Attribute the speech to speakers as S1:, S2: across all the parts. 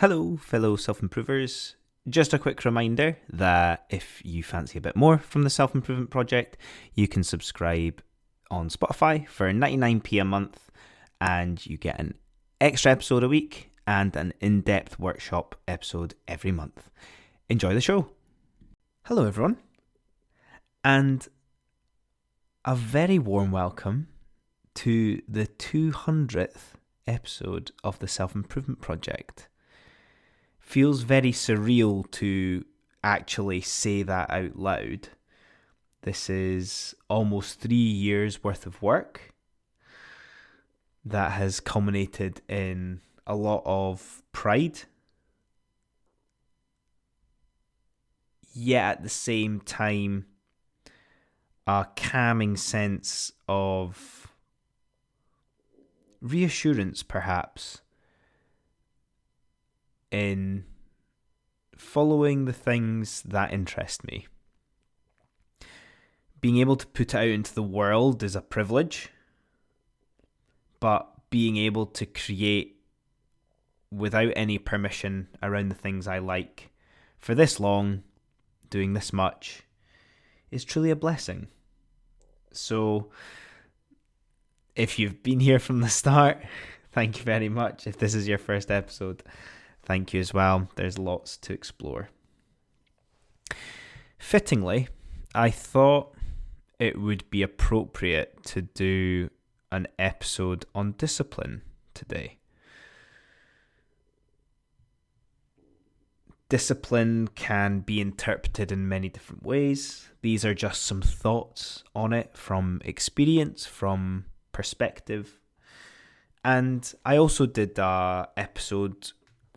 S1: Hello, fellow self-improvers. Just a quick reminder that if you fancy a bit more from the Self-Improvement Project, you can subscribe on Spotify for 99p a month, and you get an extra episode a week and an in-depth workshop episode every month. Enjoy the show. Hello, everyone, and a very warm welcome to the 200th episode of the Self-Improvement Project. Feels very surreal to actually say that out loud. This is almost 3 years worth of work that has culminated in a lot of pride, yet at the same time a calming sense of reassurance, perhaps, in following the things that interest me. Being able to put it out into the world is a privilege, but being able to create without any permission around the things I like for this long, doing this much, is truly a blessing. So, if you've been here from the start, thank you very much. If this is your first episode, thank you as well. There's lots to explore. Fittingly, I thought it would be appropriate to do an episode on discipline today. Discipline can be interpreted in many different ways. These are just some thoughts on it from experience, from perspective. And I also did an episode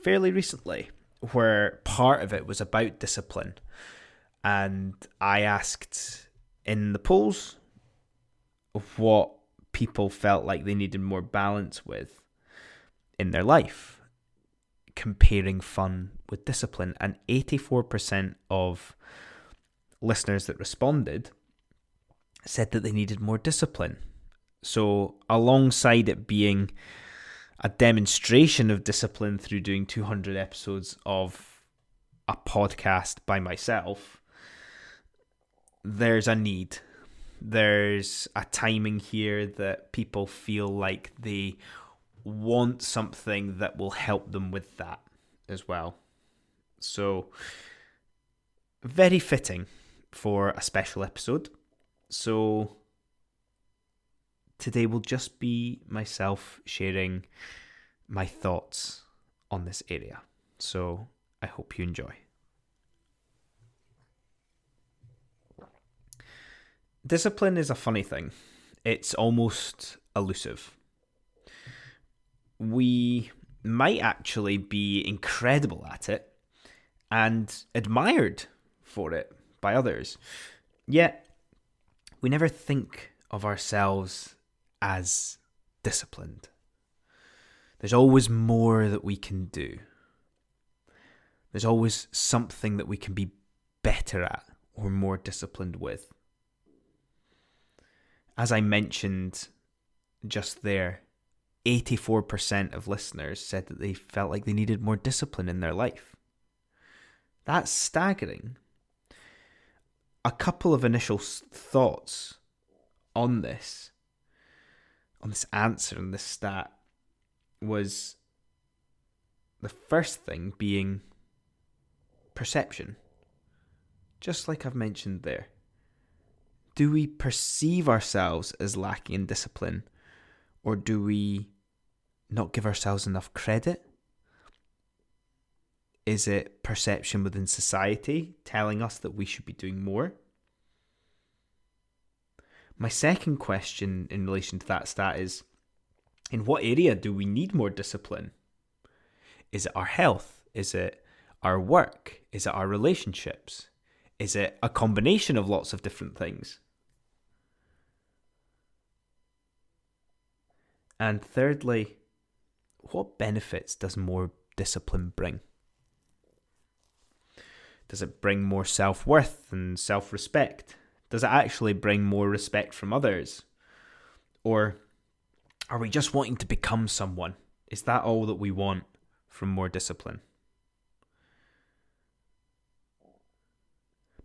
S1: fairly recently where part of it was about discipline, and I asked in the polls what people felt like they needed more balance with in their life, comparing fun with discipline, and 84% of listeners that responded said that they needed more discipline. So alongside it being a demonstration of discipline through doing 200 episodes of a podcast by myself, there's a need. There's a timing here that people feel like they want something that will help them with that as well. So, very fitting for a special episode. So, today will just be myself sharing my thoughts on this area. So I hope you enjoy. Discipline is a funny thing. It's almost elusive. We might actually be incredible at it and admired for it by others. Yet we never think of ourselves as disciplined. There's always more that we can do. There's always something that we can be better at or more disciplined with. As I mentioned just there, 84% of listeners said that they felt like they needed more discipline in their life. That's staggering. A couple of initial thoughts on this answer and this stat was the first thing being perception. Just like I've mentioned there. Do we perceive ourselves as lacking in discipline, or do we not give ourselves enough credit? Is it perception within society telling us that we should be doing more? My second question in relation to that stat is, in what area do we need more discipline? Is it our health? Is it our work? Is it our relationships? Is it a combination of lots of different things? And thirdly, what benefits does more discipline bring? Does it bring more self-worth and self-respect? Does it actually bring more respect from others? Or are we just wanting to become someone? Is that all that we want from more discipline?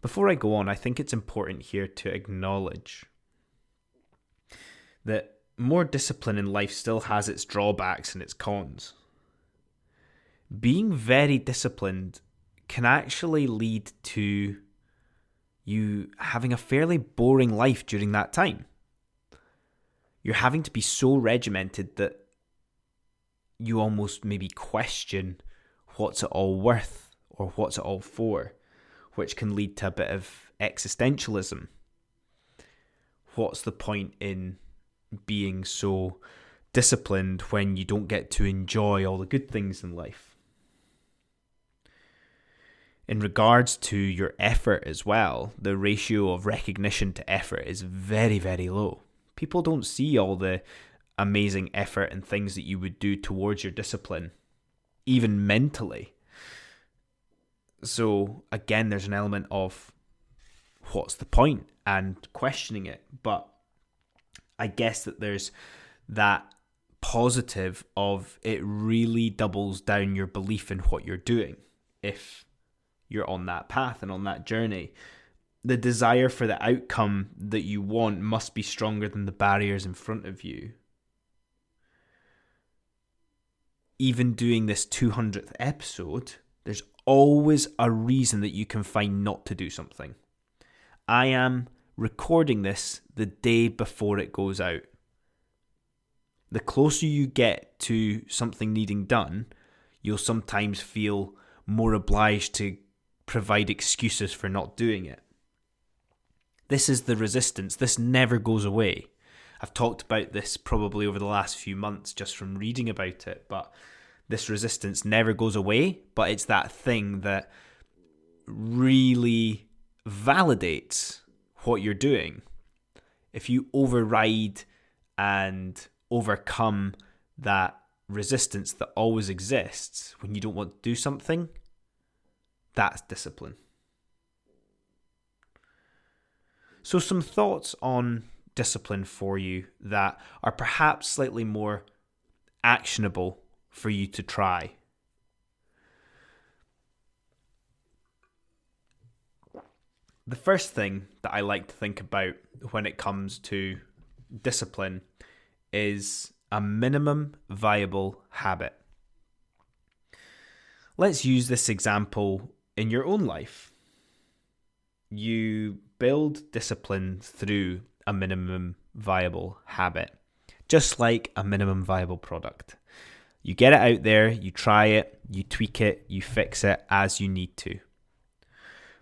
S1: Before I go on, I think it's important here to acknowledge that more discipline in life still has its drawbacks and its cons. Being very disciplined can actually lead to you having a fairly boring life during that time. You're having to be so regimented that you almost maybe question what's it all worth or what's it all for, which can lead to a bit of existentialism. What's the point in being so disciplined when you don't get to enjoy all the good things in life? In regards to your effort as well, the ratio of recognition to effort is very, very low. People don't see all the amazing effort and things that you would do towards your discipline, even mentally. So again, there's an element of what's the point and questioning it. But I guess that there's that positive of it really doubles down your belief in what you're doing if you're on that path and on that journey. The desire for the outcome that you want must be stronger than the barriers in front of you. Even doing this 200th episode, there's always a reason that you can find not to do something. I am recording this the day before it goes out. The closer you get to something needing done, you'll sometimes feel more obliged to provide excuses for not doing it. This is the resistance. This never goes away. I've talked about this probably over the last few months just from reading about it, but this resistance never goes away, but it's that thing that really validates what you're doing. If you override and overcome that resistance that always exists when you don't want to do something, that's discipline. So some thoughts on discipline for you that are perhaps slightly more actionable for you to try. The first thing that I like to think about when it comes to discipline is a minimum viable habit. Let's use this example in your own life. You build discipline through a minimum viable habit, just like a minimum viable product. You get it out there, you try it, you tweak it, you fix it as you need to.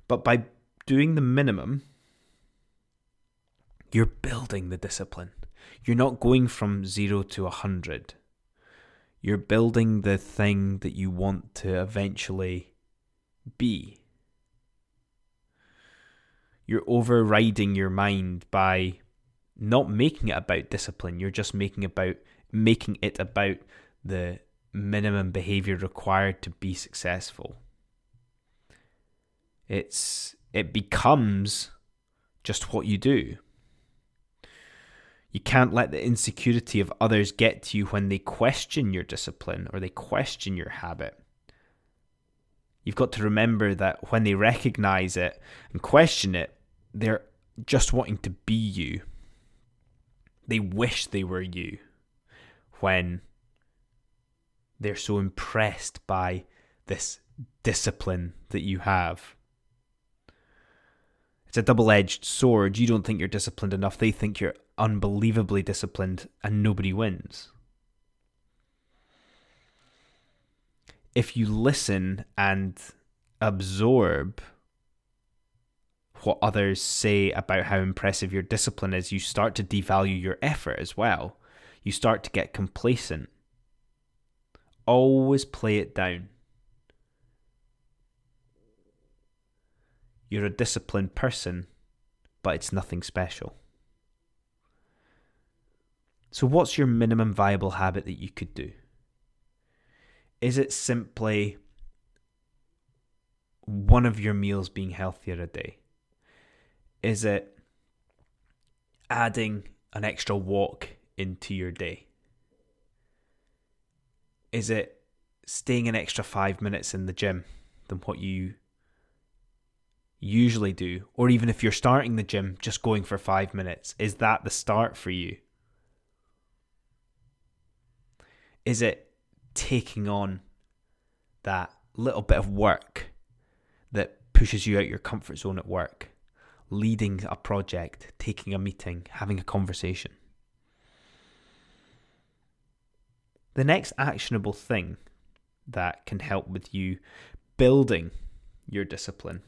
S1: But by doing the minimum, you're building the discipline. You're not going from 0 to 100. You're building the thing that you want to eventually be. You're overriding your mind by not making it about discipline. You're just making it about the minimum behavior required to be successful. It becomes just what you do. You can't let the insecurity of others get to you when they question your discipline or they question your habit. You've got to remember that when they recognize it and question it, they're just wanting to be you. They wish they were you when they're so impressed by this discipline that you have. It's a double-edged sword. You don't think you're disciplined enough. They think you're unbelievably disciplined and nobody wins. If you listen and absorb what others say about how impressive your discipline is, you start to devalue your effort as well. You start to get complacent. Always play it down. You're a disciplined person, but it's nothing special. So what's your minimum viable habit that you could do? Is it simply one of your meals being healthier a day? Is it adding an extra walk into your day? Is it staying an extra 5 minutes in the gym than what you usually do, or even if you're starting the gym, just going for 5 minutes, is that the start for you? Is it taking on that little bit of work that pushes you out your comfort zone at work, leading a project, taking a meeting, having a conversation? The next actionable thing that can help with you building your discipline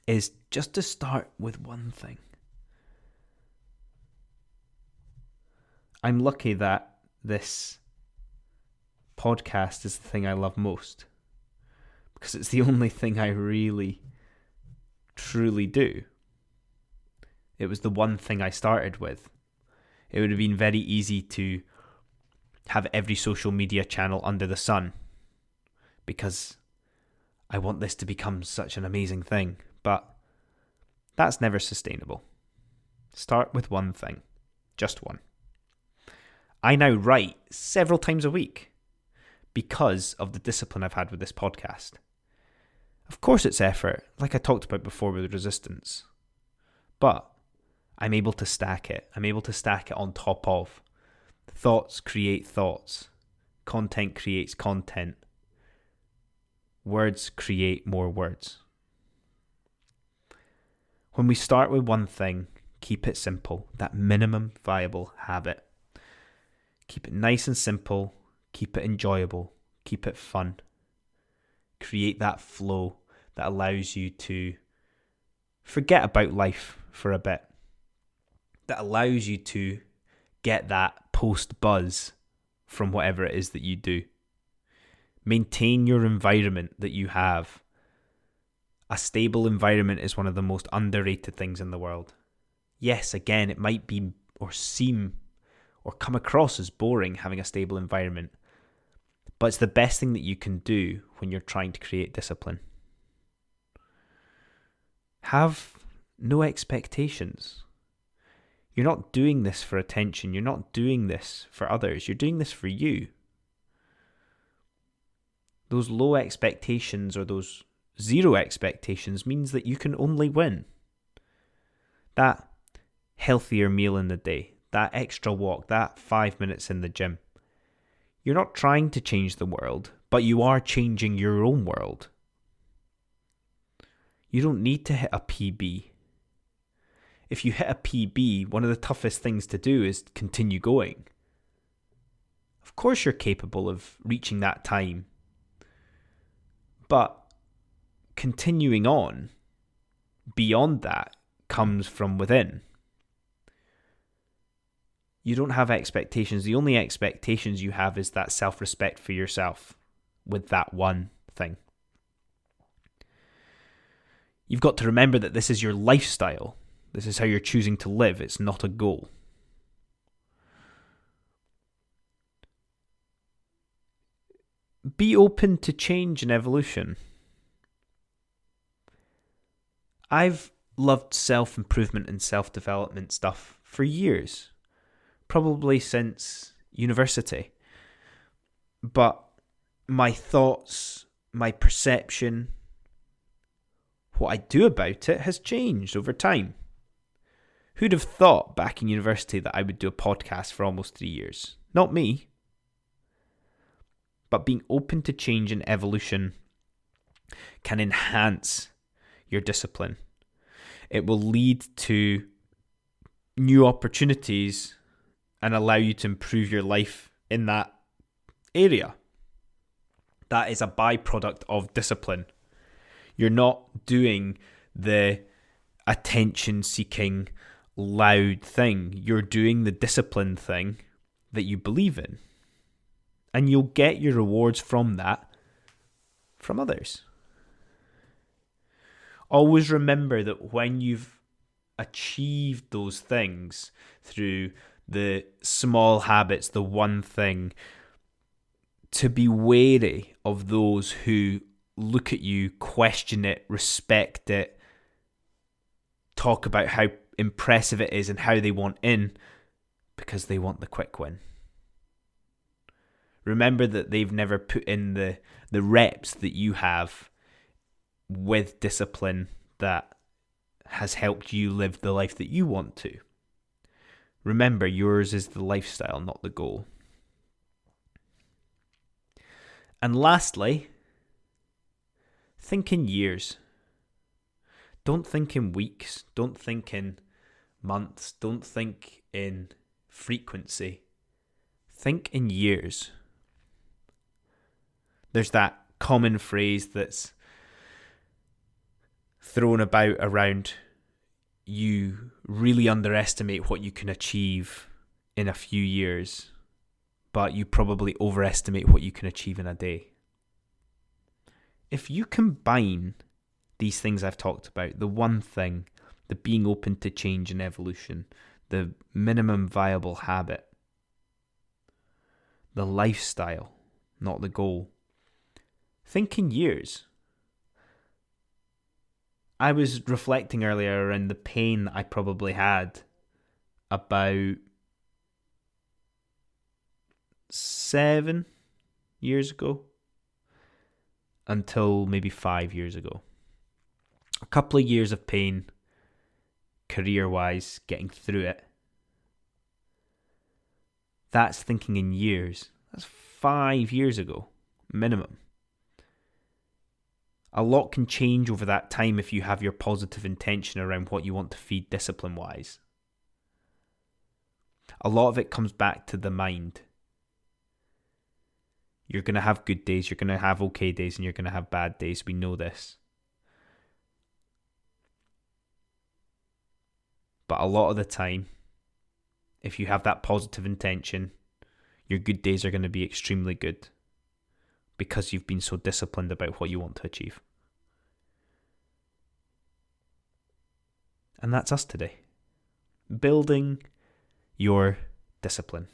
S1: is just to start with one thing. I'm lucky that this podcast is the thing I love most, because it's the only thing I really, truly do. It was the one thing I started with. It would have been very easy to have every social media channel under the sun, because I want this to become such an amazing thing, but that's never sustainable. Start with one thing, just one. I now write several times a week because of the discipline I've had with this podcast. Of course it's effort, like I talked about before with resistance, but I'm able to stack it. I'm able to stack it on top of thoughts create thoughts, content creates content, words create more words. When we start with one thing, keep it simple, that minimum viable habit. Keep it nice and simple, keep it enjoyable, keep it fun. Create that flow that allows you to forget about life for a bit, that allows you to get that post buzz from whatever it is that you do. Maintain your environment that you have. A stable environment is one of the most underrated things in the world. Yes, again, it might be or seem or come across as boring having a stable environment, but it's the best thing that you can do when you're trying to create discipline. Have no expectations. You're not doing this for attention. You're not doing this for others. You're doing this for you. Those low expectations or those zero expectations means that you can only win. That healthier meal in the day, that extra walk, that 5 minutes in the gym. You're not trying to change the world, but you are changing your own world. You don't need to hit a PB. If you hit a PB, one of the toughest things to do is continue going. Of course you're capable of reaching that time, but continuing on beyond that comes from within. You don't have expectations. The only expectations you have is that self-respect for yourself with that one thing. You've got to remember that this is your lifestyle. This is how you're choosing to live. It's not a goal. Be open to change and evolution. I've loved self-improvement and self-development stuff for years, probably since university. But my thoughts, my perception, what I do about it has changed over time. Who'd have thought back in university that I would do a podcast for almost 3 years? Not me. But being open to change and evolution can enhance your discipline. It will lead to new opportunities and allow you to improve your life in that area. That is a byproduct of discipline. You're not doing the attention-seeking, loud thing. You're doing the disciplined thing that you believe in. And you'll get your rewards from that from others. Always remember that when you've achieved those things through the small habits, the one thing, to be wary of those who look at you, question it, respect it, talk about how impressive it is and how they want in because they want the quick win. Remember that they've never put in the reps that you have with discipline that has helped you live the life that you want to. Remember, yours is the lifestyle, not the goal. And lastly, think in years. Don't think in weeks. Don't think in months. Don't think in frequency. Think in years. There's that common phrase that's thrown about around, you really underestimate what you can achieve in a few years, but you probably overestimate what you can achieve in a day. If you combine these things I've talked about, the one thing, the being open to change and evolution, the minimum viable habit, the lifestyle, not the goal, think in years. I was reflecting earlier around the pain that I probably had about 7 years ago until maybe 5 years ago. A couple of years of pain, career-wise, getting through it. That's thinking in years. That's 5 years ago, minimum. A lot can change over that time if you have your positive intention around what you want to feed discipline-wise. A lot of it comes back to the mind. You're going to have good days, you're going to have okay days, and you're going to have bad days. We know this. But a lot of the time, if you have that positive intention, your good days are going to be extremely good because you've been so disciplined about what you want to achieve. And that's us today. Building your discipline.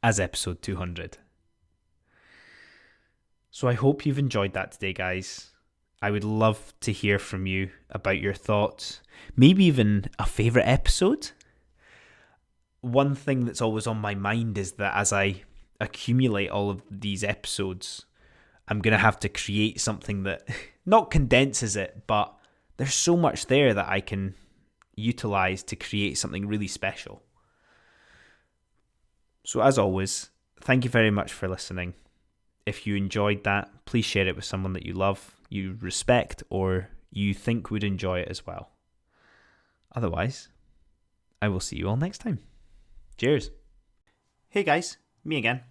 S1: As episode 200. So I hope you've enjoyed that today, guys. I would love to hear from you about your thoughts, maybe even a favourite episode. One thing that's always on my mind is that as I accumulate all of these episodes, I'm going to have to create something that not condenses it, but there's so much there that I can utilise to create something really special. So as always, thank you very much for listening. If you enjoyed that, please share it with someone that you love, you respect, or you think would enjoy it as well. Otherwise, I will see you all next time. Cheers. Hey guys, me again.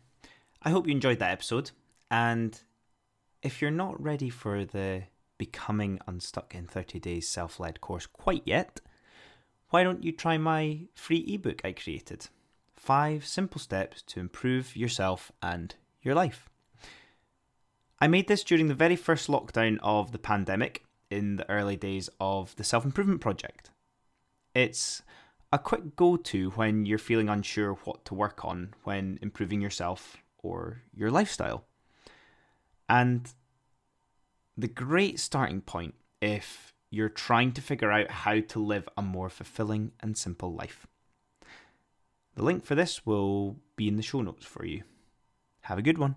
S1: I hope you enjoyed that episode. And if you're not ready for the Becoming Unstuck in 30 Days self-led course quite yet, why don't you try my free ebook I created? 5 simple steps to improve yourself and your life. I made this during the very first lockdown of the pandemic in the early days of the self-improvement project. It's a quick go-to when you're feeling unsure what to work on when improving yourself or your lifestyle. And the great starting point if you're trying to figure out how to live a more fulfilling and simple life. The link for this will be in the show notes for you. Have a good one.